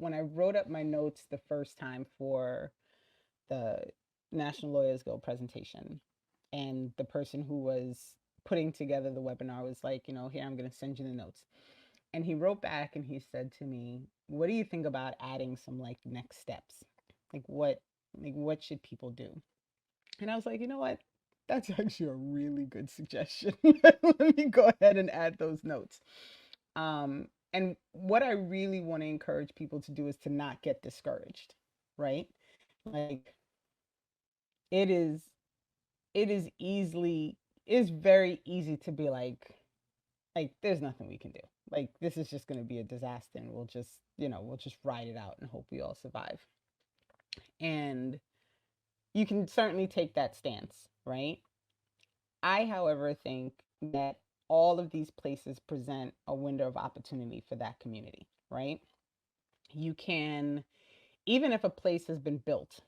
when I wrote up my notes the first time for the National Lawyers Guild presentation, and the person who was putting together the webinar was like, here, I'm going to send you the notes. And he wrote back and he said to me, what do you think about adding some like next steps? Like what should people do? And I was like, you know what? That's actually a really good suggestion. Let me go ahead and add those notes. And what I really want to encourage people to do is to not get discouraged, right? Like it is it is easily it's very easy to be like there's nothing we can do. Like this is just going to be a disaster and we'll just ride it out and hope we all survive. And you can certainly take that stance, right? I, however, think that all of these places present a window of opportunity for that community, right? You can, even if a place has been built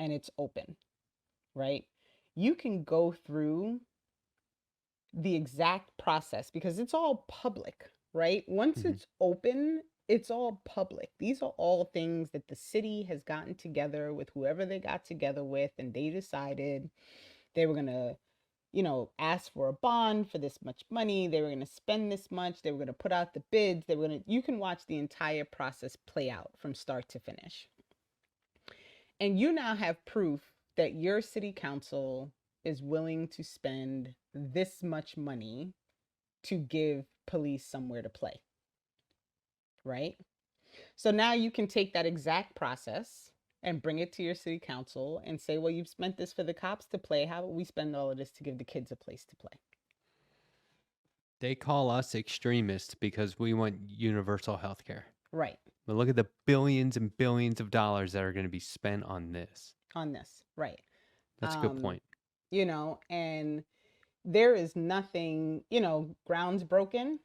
and it's open, right? You can go through the exact process because it's all public, right? Once Hmm. it's open, it's all public. These are all things that the city has gotten together with whoever they got together with, and they decided they were going to ask for a bond for this much money. They were going to spend this much. They were going to put out the bids. You can watch the entire process play out from start to finish. And you now have proof that your city council is willing to spend this much money to give police somewhere to play, right? So now you can take that exact process and bring it to your city council and say, well, you've spent this for the cops to play. How about we spend all of this to give the kids a place to play? They call us extremists because we want universal health care. Right. But look at the billions and billions of dollars that are going to be spent on this. On this. Right. That's a good Um, point. and there is nothing, grounds broken.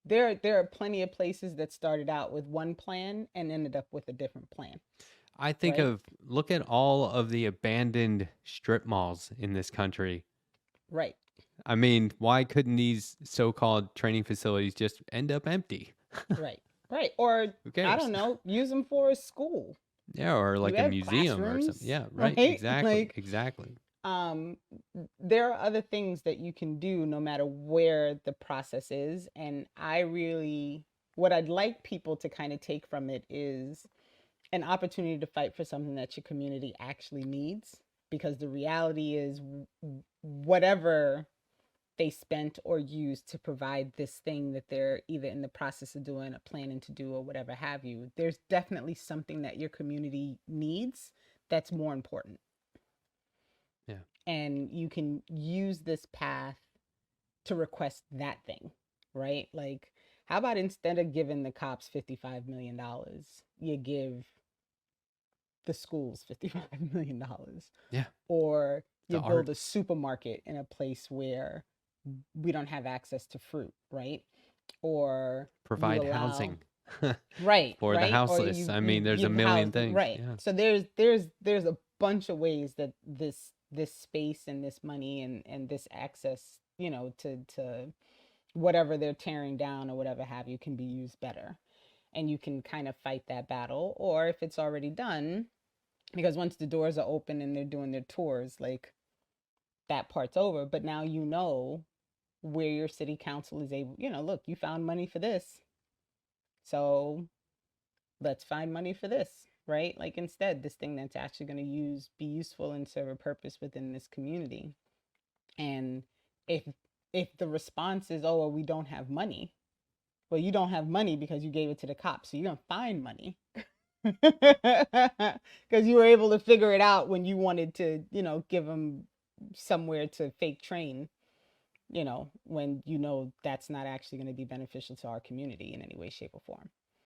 There are plenty of places that started out with one plan and ended up with a different plan, I think right? of look at all of the abandoned strip malls in this country. Right. I mean, why couldn't these so-called training facilities just end up empty? Right. Right. Or Who I cares? don't know, use them for a school. Yeah, or You like a have museum or something. classrooms, Yeah, right. right? Exactly. Like Exactly. um there are other things that you can do no matter where the process is, and I really what I'd like people to kind of take from it is an opportunity to fight for something that your community actually needs, because the reality is whatever they spent or used to provide this thing that they're either in the process of doing or planning to do or whatever have you, there's definitely something that your community needs that's more important. Yeah. And you can use this path to request that thing, right? Like, how about instead of giving the cops $55 million, you give the schools $55 million, Yeah. or The you build a arts. supermarket in a place where we don't have access to fruit, right? Or you Provide allow housing right, for the right, or houseless. you I mean, you there's a give house million things. right. Yeah. So there's a bunch of ways that this space and this money and this access, to whatever they're tearing down or whatever have you, can be used better. And you can kind of fight that battle, or if it's already done, because once the doors are open and they're doing their tours, like, that part's over. But now where your city council is able, look, you found money for this, so let's find money for this, right? Like, instead, this thing that's actually going to be useful and serve a purpose within this community. And if the response is, oh, well, we don't have money, well, you don't have money because you gave it to the cops, so you're going to find money. Because you were able to figure it out when you wanted to, give them somewhere to fake train, when that's not actually going to be beneficial to our community in any way, shape, or form.